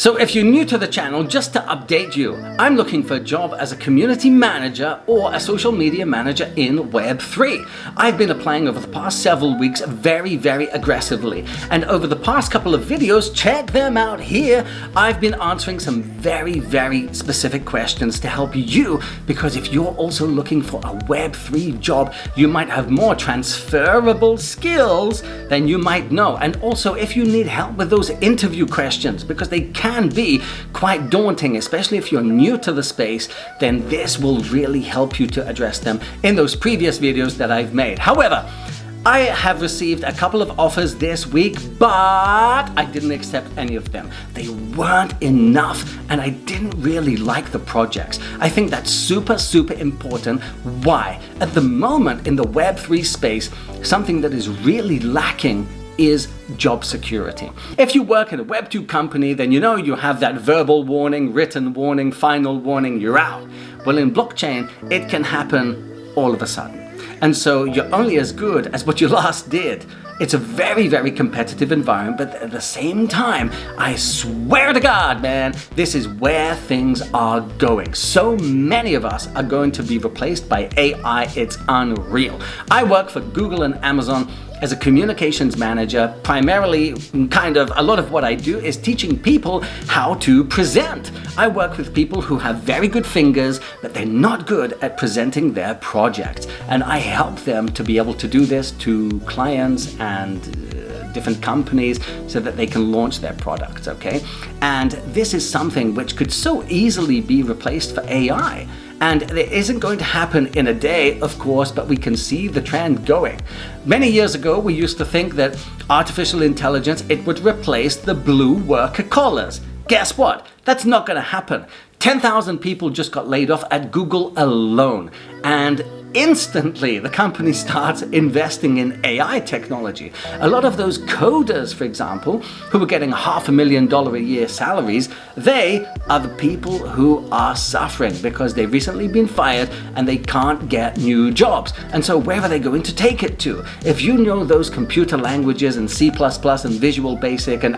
So if you're new to the channel, just to update you, I'm looking for a job as a community manager or a social media manager in Web3. I've been applying over the past several weeks very aggressively. And over the past couple of videos, check them out here, I've been answering some very specific questions to help you, because if you're also looking for a Web3 job, you might have more transferable skills than you might know. And also if you need help with those interview questions, because they can be quite daunting, especially if you're new to the space, then this will really help you to address them in those previous videos that I've made. However, I have received a couple of offers this week, but I didn't accept any of them. They weren't enough, and I didn't really like the projects. I think that's super important. Why? At the moment in the Web3 space, something that is really lacking is job security. If you work in a Web2 company, then you know you have that verbal warning, written warning, final warning, you're out. Well, in blockchain, it can happen all of a sudden. And so you're only as good as what you last did. It's a very competitive environment, but at the same time, I swear to God, man, this is where things are going. So many of us are going to be replaced by AI, it's unreal. I work for Google and Amazon as a communications manager. Primarily, a lot of what I do is teaching people how to present. I work with people who have very good fingers, but they're not good at presenting their projects. And I help them to be able to do this to clients and different companies so that they can launch their products, okay? And this is something which could so easily be replaced for AI. And it isn't going to happen in a day, of course, but we can see the trend going. Many years ago, we used to think that artificial intelligence, it would replace the blue worker collars. Guess what? That's not going to happen. 10,000 people just got laid off at Google alone. And instantly, the company starts investing in AI technology. A lot of those coders, for example, who were getting $500,000 a year salaries, they are the people who are suffering because they've recently been fired and they can't get new jobs. And so where are they going to take it to? If you know those computer languages and C++ and Visual Basic and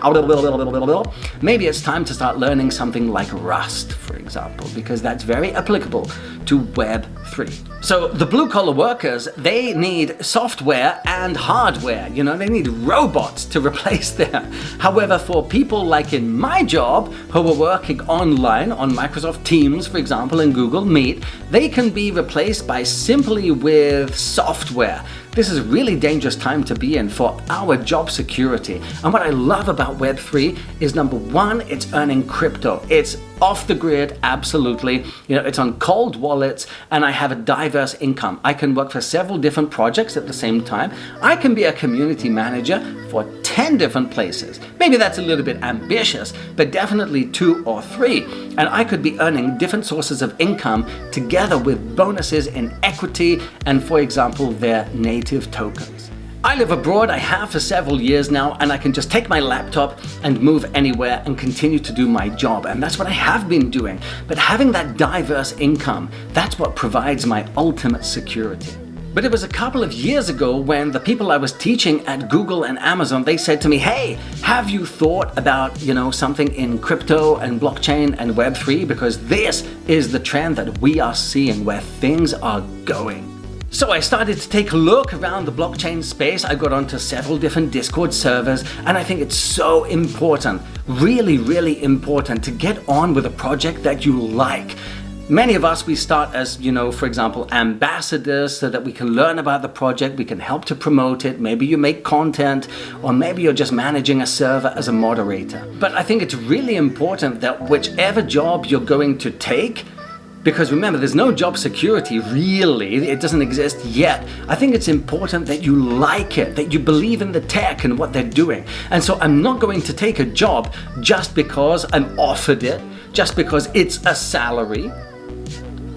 maybe it's time to start learning something like Rust, for example, because that's very applicable to Web3. So the blue-collar workers, they need software and hardware. You know, they need robots to replace them. However, for people like in my job, who are working online on Microsoft Teams, for example, and Google Meet, they can be replaced by simply with software. This is a really dangerous time to be in for our job security. And what I love about Web3 is, number one, it's earning crypto. It's off the grid, absolutely. You know, it's on cold wallets, and I have a diverse income. I can work for several different projects at the same time. I can be a community manager for 10 different places. Maybe that's a little bit ambitious, but definitely 2 or 3. And I could be earning different sources of income together with bonuses in equity and, for example, their native tokens. I live abroad, I have for several years now, and I can just take my laptop and move anywhere and continue to do my job. And that's what I have been doing. But having that diverse income, that's what provides my ultimate security. But it was a couple of years ago when the people I was teaching at Google and Amazon, they said to me, hey, have you thought about, something in crypto and blockchain and Web3? Because this is the trend that we are seeing, where things are going. So I started to take a look around the blockchain space. I got onto several different Discord servers, and I think it's so important, really important, to get on with a project that you like. Many of us, we start as, for example, ambassadors so that we can learn about the project, we can help to promote it, maybe you make content, or maybe you're just managing a server as a moderator. But I think it's really important that whichever job you're going to take, because remember, there's no job security, really. It doesn't exist yet. I think it's important that you like it, that you believe in the tech and what they're doing. And so I'm not going to take a job just because I'm offered it, just because it's a salary.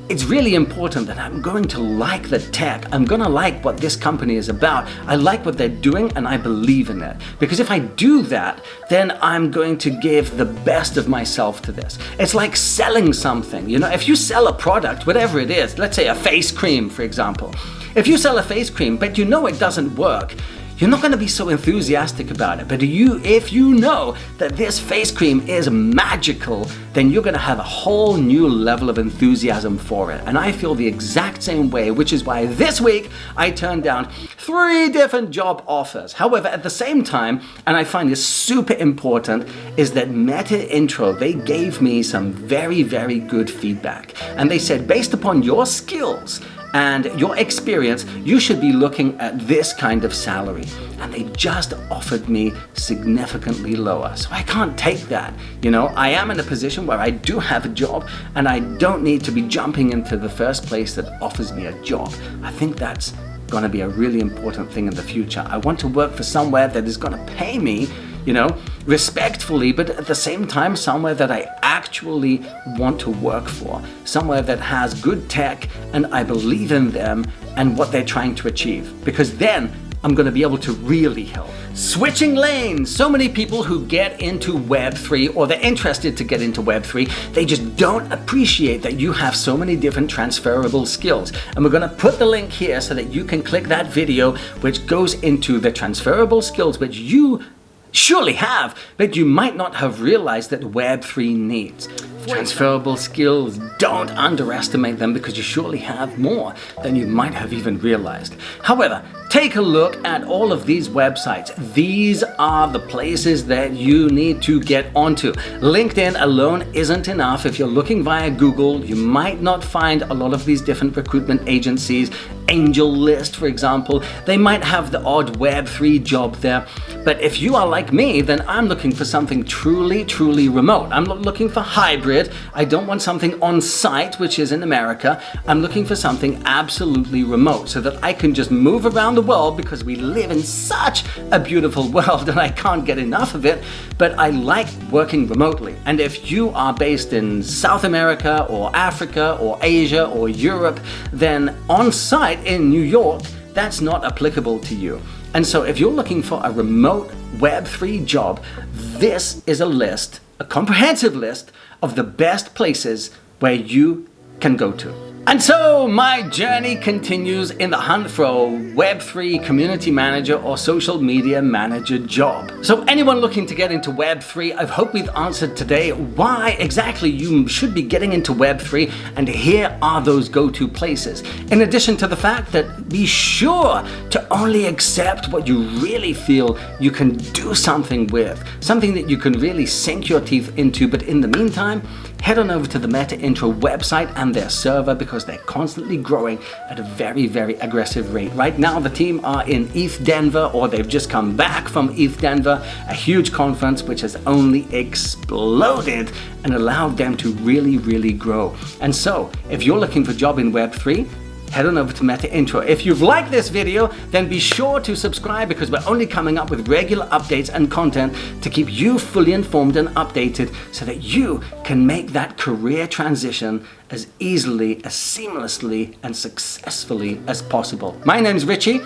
It's really important that I'm going to like the tech. I'm going to like what this company is about. I like what they're doing and I believe in it. Because if I do that, then I'm going to give the best of myself to this. It's like selling something. If you sell a product, whatever it is, let's say a face cream, for example. If you sell a face cream, but it doesn't work, you're not going to be so enthusiastic about it. But if you know that this face cream is magical, then you're going to have a whole new level of enthusiasm for it. And I feel the exact same way, which is why this week I turned down 3 different job offers. However, at the same time, and I find this super important, is that Metaintro, they gave me some very, very good feedback. And they said, based upon your skills and your experience, you should be looking at this kind of salary. And they just offered me significantly lower. So I can't take that. You know, I am in a position where I do have a job and I don't need to be jumping into the first place that offers me a job. I think that's going to be a really important thing in the future. I want to work for somewhere that is going to pay me, you know, respectfully, but at the same time, somewhere that I actually want to work for, somewhere that has good tech and I believe in them and what they're trying to achieve, because then I'm going to be able to really help. Switching lanes. So many people who get into Web3 or they're interested to get into Web3, they just don't appreciate that you have so many different transferable skills. And we're going to put the link here so that you can click that video which goes into the transferable skills which you surely have, but you might not have realized that Web3 needs. Transferable skills, don't underestimate them because you surely have more than you might have even realized. However, take a look at all of these websites. These are the places that you need to get onto. LinkedIn alone isn't enough. If you're looking via Google, you might not find a lot of these different recruitment agencies. Angel List, for example, they might have the odd Web3 job there. But if you are like me, then I'm looking for something truly, truly remote. I'm not looking for hybrid. I don't want something on site, which is in America. I'm looking for something absolutely remote so that I can just move around the world, because we live in such a beautiful world and I can't get enough of it, but I like working remotely. And if you are based in South America or Africa or Asia or Europe, then on site in New York, that's not applicable to you. And so if you're looking for a remote Web3 job, this is a list, a comprehensive list of the best places where you can go to. And so my journey continues in the hunt for a Web3 community manager or social media manager job. So anyone looking to get into Web3, I hope we've answered today why exactly you should be getting into Web3, and here are those go-to places. In addition to the fact that be sure to only accept what you really feel you can do something with, something that you can really sink your teeth into, but in the meantime, head on over to the Metaintro website and their server, because they're constantly growing at a very, very aggressive rate. Right now, the team are in ETH Denver, or they've just come back from ETH Denver, a huge conference which has only exploded and allowed them to really, really grow. And so, if you're looking for a job in Web3, head on over to Metaintro. If you've liked this video, then be sure to subscribe, because we're only coming up with regular updates and content to keep you fully informed and updated so that you can make that career transition as easily, as seamlessly, and successfully as possible. My name's Richie,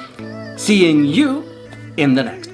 seeing you in the next one.